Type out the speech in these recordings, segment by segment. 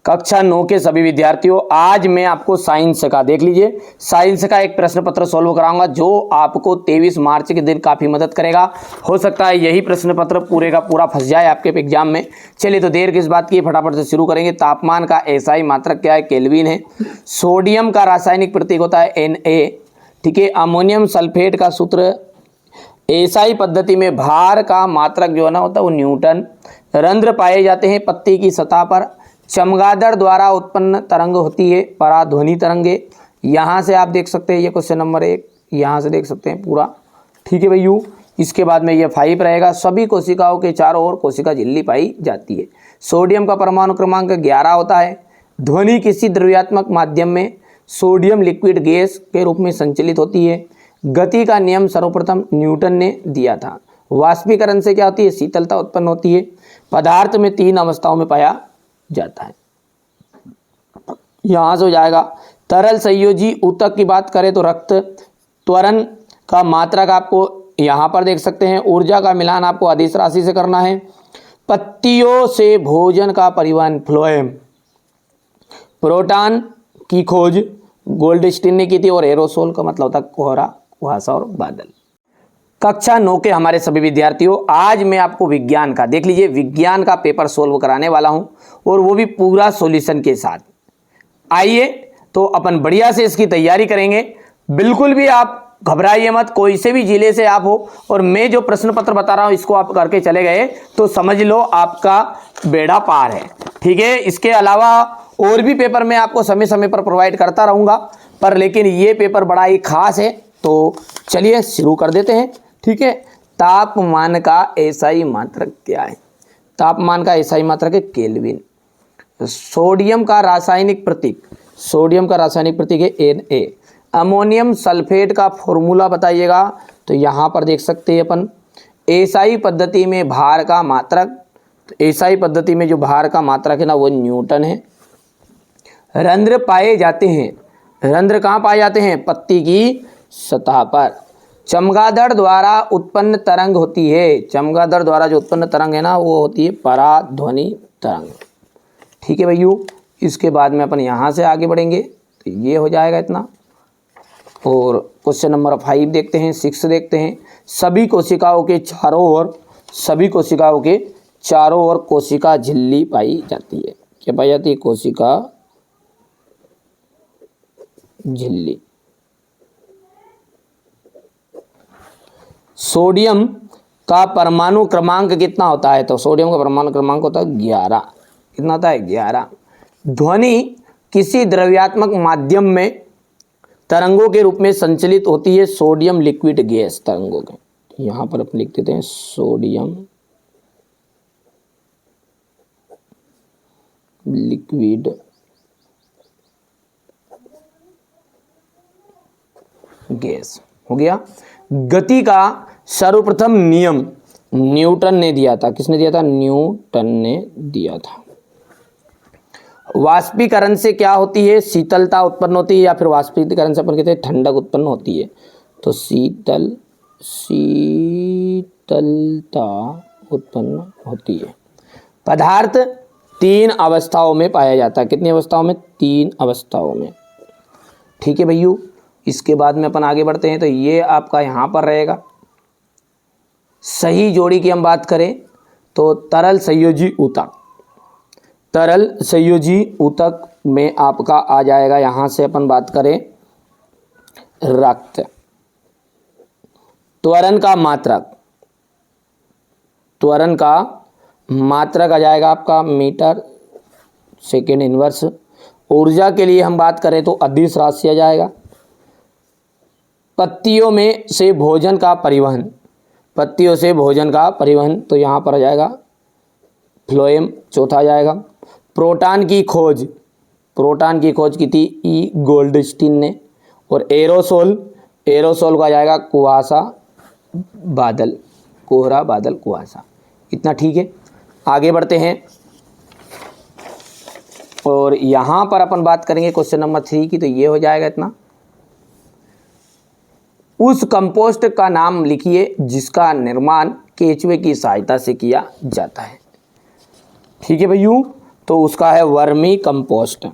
कक्षा 9 के सभी विद्यार्थियों, आज मैं आपको साइंस का देख लीजिए साइंस का एक प्रश्न पत्र सॉल्व कराऊंगा जो आपको 23 मार्च के दिन काफ़ी मदद करेगा। हो सकता है यही प्रश्न पत्र पूरे का पूरा फंस जाए आपके एग्जाम में। चलिए तो देर किस बात की, फटाफट से शुरू करेंगे। तापमान का एसआई मात्रक क्या है? केल्विन है। सोडियम का रासायनिक प्रतीक होता है Na, ठीक है। अमोनियम सल्फेट का सूत्र, एसआई पद्धति में भार का मात्रक जो है ना होता है वो न्यूटन। रंध्र पाए जाते हैं पत्ती की सतह पर। चमगादड़ द्वारा उत्पन्न तरंग होती है पराध्वनि तरंगे। यहाँ से आप देख सकते हैं ये क्वेश्चन नंबर 1, यहाँ से देख सकते हैं पूरा, ठीक है भैया। इसके बाद में ये 5 रहेगा। सभी कोशिकाओं के चारों ओर कोशिका झिल्ली पाई जाती है। सोडियम का परमाणु क्रमांक 11 होता है। ध्वनि किसी द्रव्यात्मक माध्यम में सोडियम लिक्विड गैस के रूप में संचालित होती है। गति का नियम सर्वप्रथम न्यूटन ने दिया था। वाष्पीकरण से क्या होती है? शीतलता उत्पन्न होती है। पदार्थ में 3 अवस्थाओं में पाया जाता है। यहां से हो जाएगा। तरल संयोजी ऊतक की बात करें तो रक्त त्वरण का मात्रक आपको यहां पर देख सकते हैं। ऊर्जा का मिलान आपको अदिश राशि से करना है। पत्तियों से भोजन का परिवहन फ्लोएम। प्रोटॉन की खोज गोल्डस्टीन ने की थी और एरोसोल का मतलब होता है कोहरा, कुहासा और बादल। कक्षा 9 के हमारे सभी विद्यार्थियों, आज मैं आपको विज्ञान का देख लीजिए विज्ञान का पेपर सोल्व कराने वाला हूं और वो भी पूरा सॉल्यूशन के साथ। आइए तो अपन बढ़िया से इसकी तैयारी करेंगे। बिल्कुल भी आप घबराइए मत, कोई से भी जिले से आप हो और मैं जो प्रश्न पत्र बता रहा हूं इसको आप करके चले गए तो समझ लो आपका बेड़ा पार है, ठीक है। इसके अलावा और भी पेपर मैं आपको समय समय पर प्रोवाइड करता रहूंगा, पर लेकिन ये पेपर बड़ा ही खास है। तो चलिए शुरू कर देते हैं, ठीक है। तापमान का एसआई मात्रक क्या है? तापमान का एसआई मात्रक है केल्विन। सोडियम का रासायनिक प्रतीक, सोडियम का रासायनिक प्रतीक है Na। अमोनियम सल्फेट का फॉर्मूला बताइएगा तो यहाँ पर देख सकते हैं अपन। एसआई पद्धति में भार का मात्रक, तो एसआई पद्धति में जो भार का मात्रक है ना वो न्यूटन है। रंध्र पाए जाते हैं, रंध्र कहाँ पाए जाते हैं? पत्ती की सतह पर। चमगादड़ द्वारा उत्पन्न तरंग होती है, चमगादड़ द्वारा जो उत्पन्न तरंग है ना वो होती है पराध्वनि तरंग, ठीक है भैया। इसके बाद में अपन यहाँ से आगे बढ़ेंगे तो ये हो जाएगा इतना। और क्वेश्चन नंबर 5 देखते हैं, 6 देखते हैं। सभी कोशिकाओं के चारों ओर, सभी कोशिकाओं के चारों ओर कोशिका झिल्ली पाई जाती है। क्या पाई जाती है? कोशिका झिल्ली। सोडियम का परमाणु क्रमांक कितना होता है? तो सोडियम का परमाणु क्रमांक होता है 11। कितना होता है? 11। ध्वनि किसी द्रव्यात्मक माध्यम में तरंगों के रूप में संचालित होती है सोडियम लिक्विड गैस तरंगों के। यहां पर अपन लिख देते हैं सोडियम लिक्विड गैस। हो गया। गति का सर्वप्रथम नियम न्यूटन ने दिया था। किसने दिया था? न्यूटन ने दिया था। वाष्पीकरण से क्या होती है? शीतलता उत्पन्न होती है, या फिर वाष्पीकरण से अपन कहते हैं ठंडक उत्पन्न होती है। तो शीतलता उत्पन्न होती है। पदार्थ 3 अवस्थाओं में पाया जाता है। कितनी अवस्थाओं में? 3 अवस्थाओं में, ठीक है भैया। इसके बाद में अपन आगे बढ़ते हैं तो ये आपका यहाँ पर रहेगा। सही जोड़ी की हम बात करें तो तरल संयोजी ऊतक, तरल संयोजी ऊतक में आपका आ जाएगा, यहाँ से अपन बात करें रक्त। त्वरण का मात्रक, त्वरण का मात्रक आ जाएगा आपका मीटर सेकेंड इनवर्स। ऊर्जा के लिए हम बात करें तो अदिश राशि आ जाएगा। पत्तियों में से भोजन का परिवहन, पत्तियों से भोजन का परिवहन तो यहाँ पर आ जाएगा फ्लोएम, चौथा आ जाएगा। प्रोटॉन की खोज, प्रोटॉन की खोज की थी ई गोल्डस्टीन ने। और एरोसोल, एरोसोल का आ जाएगा कुहासा बादल, कोहरा बादल कुहासा। इतना ठीक है। आगे बढ़ते हैं और यहाँ पर अपन बात करेंगे क्वेश्चन नंबर 3 की, तो ये हो जाएगा इतना। उस कंपोस्ट का नाम लिखिए जिसका निर्माण केचुए की सहायता से किया जाता है, ठीक है भैया। तो उसका है वर्मी कंपोस्ट।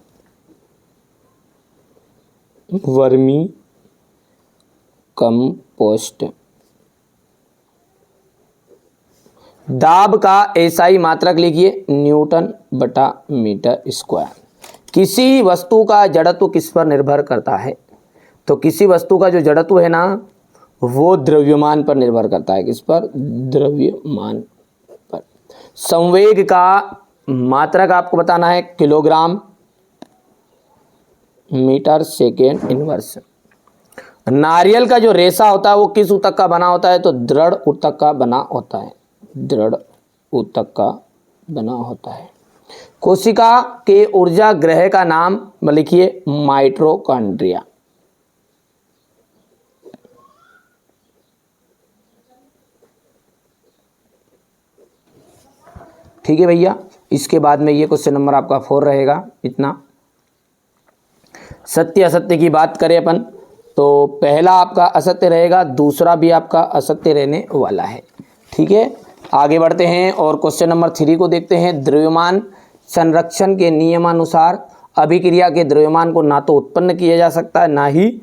Vermi compost. दाब का एसआई मात्रक लिखिए न्यूटन बटा मीटर स्क्वायर। किसी वस्तु का जड़त्व किस पर निर्भर करता है? तो किसी वस्तु का जो जड़त्व है ना वो द्रव्यमान पर निर्भर करता है। किस पर? द्रव्यमान पर। संवेग का मात्रक आपको बताना है किलोग्राम मीटर सेकेंड इनवर्स। नारियल का जो रेशा होता है वो किस ऊतक का बना होता है? तो दृढ़ ऊतक का बना होता है। दृढ़ ऊतक का बना होता है। कोशिका के ऊर्जा ग्रह का नाम लिखिए माइटोकॉन्ड्रिया। ठीक है भैया। इसके बाद में ये क्वेश्चन नंबर आपका 4 रहेगा। इतना सत्य असत्य की बात करें अपन तो पहला आपका असत्य रहेगा, दूसरा भी आपका असत्य रहने वाला है। ठीक है, आगे बढ़ते हैं और क्वेश्चन नंबर 3 को देखते हैं। द्रव्यमान संरक्षण के नियमानुसार अभिक्रिया के द्रव्यमान को ना तो उत्पन्न किया जा सकता है ना ही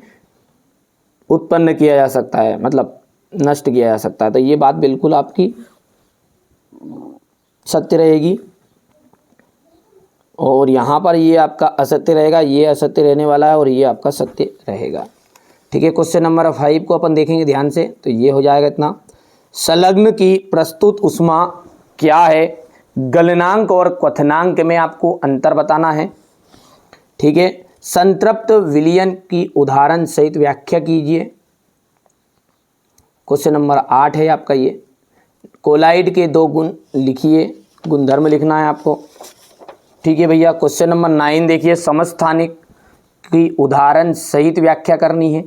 उत्पन्न किया जा सकता है, मतलब नष्ट किया जा सकता है। तो ये बात बिल्कुल आपकी सत्य रहेगी और यहाँ पर ये आपका असत्य रहेगा, ये असत्य रहने वाला है और ये आपका सत्य रहेगा। ठीक है, क्वेश्चन नंबर 5 को अपन देखेंगे ध्यान से। तो ये हो जाएगा इतना। संलग्न की प्रस्तुत उष्मा क्या है? गलनांक और क्वथनांक में आपको अंतर बताना है। ठीक है, संतृप्त विलयन की उदाहरण सहित व्याख्या कीजिए। क्वेश्चन नंबर 8 है आपका ये। कोलाइड के 2 गुण लिखिए, गुणधर्म लिखना है आपको। ठीक है भैया। क्वेश्चन नंबर 9 देखिए, समस्थानिक की उदाहरण सहित व्याख्या करनी है।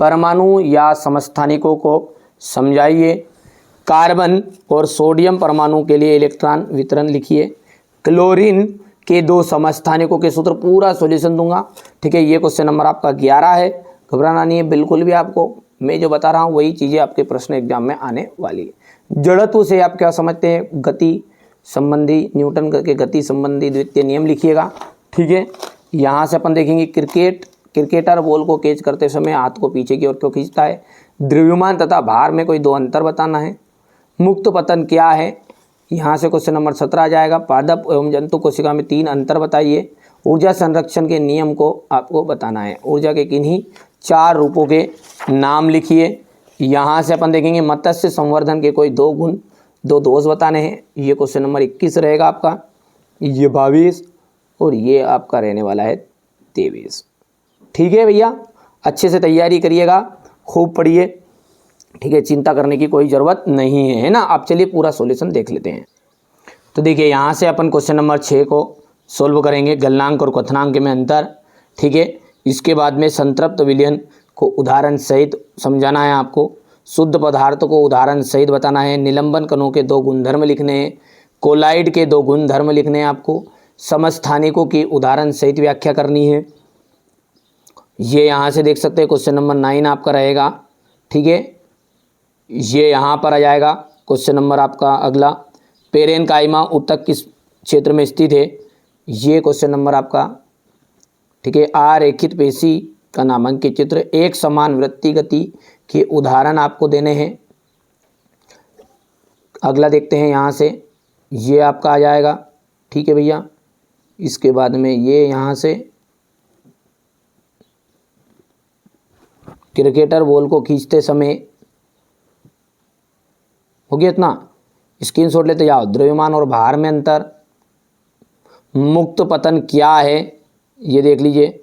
परमाणु या समस्थानिकों को समझाइए। कार्बन और सोडियम परमाणु के लिए इलेक्ट्रॉन वितरण लिखिए। क्लोरीन के 2 समस्थानिकों के सूत्र, पूरा सॉल्यूशन दूंगा। ठीक है, ये क्वेश्चन नंबर आपका 11 है। घबराना नहीं है बिल्कुल भी, आपको मैं जो बता रहा हूँ वही चीज़ें आपके प्रश्न एग्जाम में आने वाली है। जड़त्व से आप क्या समझते हैं? गति संबंधी, न्यूटन के गति संबंधी द्वितीय नियम लिखिएगा। ठीक है, यहाँ से अपन देखेंगे क्रिकेटर बॉल को कैच करते समय हाथ को पीछे की ओर क्यों खींचता है? द्रव्यमान तथा भार में कोई 2 अंतर बताना है। मुक्त पतन क्या है? यहाँ से क्वेश्चन नंबर 17 आ जाएगा। पादप एवं जंतु कोशिका में 3 अंतर बताइए। ऊर्जा संरक्षण के नियम को आपको बताना है। ऊर्जा के किन्हीं 4 रूपों के नाम लिखिए। यहाँ से अपन देखेंगे मत्स्य संवर्धन के कोई 2 गुण, 2 दोष बताने हैं। ये क्वेश्चन नंबर 21 रहेगा आपका। ये 22 और ये आपका रहने वाला है 23। ठीक है भैया, अच्छे से तैयारी करिएगा, खूब पढ़िए। ठीक है, चिंता करने की कोई ज़रूरत नहीं है ना। आप चलिए पूरा सॉल्यूशन देख लेते हैं। तो देखिए यहाँ से अपन क्वेश्चन नंबर 6 को सोल्व करेंगे। गलनांक और क्वथनांक में अंतर। ठीक है, इसके बाद में संतृप्त विलयन को उदाहरण सहित समझाना है आपको। शुद्ध पदार्थ को उदाहरण सहित बताना है। निलंबन कणों के 2 गुणधर्म लिखने हैं। कोलाइड के 2 गुणधर्म लिखने हैं आपको। समस्थानिकों की उदाहरण सहित व्याख्या करनी है। ये यहाँ से देख सकते हैं क्वेश्चन नंबर 9 आपका रहेगा। ठीक है, ये यहाँ पर आ जाएगा क्वेश्चन नंबर आपका अगला। पेरेनकाइमा ऊतक किस क्षेत्र में स्थित है? ये क्वेश्चन नंबर आपका। ठीक है, आरेखित पेशी का नामांकित चित्र। एक समान वृत्ति गति के उदाहरण आपको देने हैं। अगला देखते हैं यहाँ से, ये आपका आ जाएगा। ठीक है भैया, इसके बाद में ये यहाँ से क्रिकेटर बॉल को खींचते समय, हो गया इतना, स्क्रीनशॉट लेते जाओ। द्रव्यमान और भार में अंतर। मुक्त पतन क्या है ये देख लीजिए।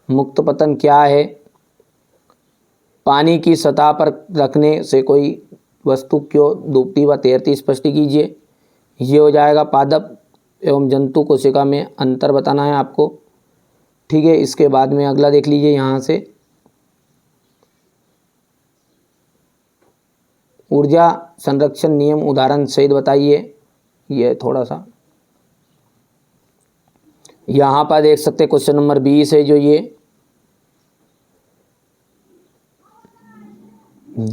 मुक्त पतन क्या है? पानी की सतह पर रखने से कोई वस्तु क्यों डूबती व तैरती, स्पष्ट कीजिए। ये हो जाएगा। पादप एवं जंतु कोशिका में अंतर बताना है आपको। ठीक है, इसके बाद में अगला देख लीजिए यहाँ से, ऊर्जा संरक्षण नियम उदाहरण सहित बताइए। ये थोड़ा सा यहाँ पर देख सकते हैं क्वेश्चन नंबर 20 है जो ये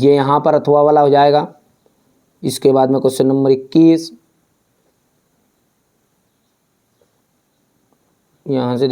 यहाँ पर अथवा वाला हो जाएगा। इसके बाद में क्वेश्चन नंबर 21, यहाँ से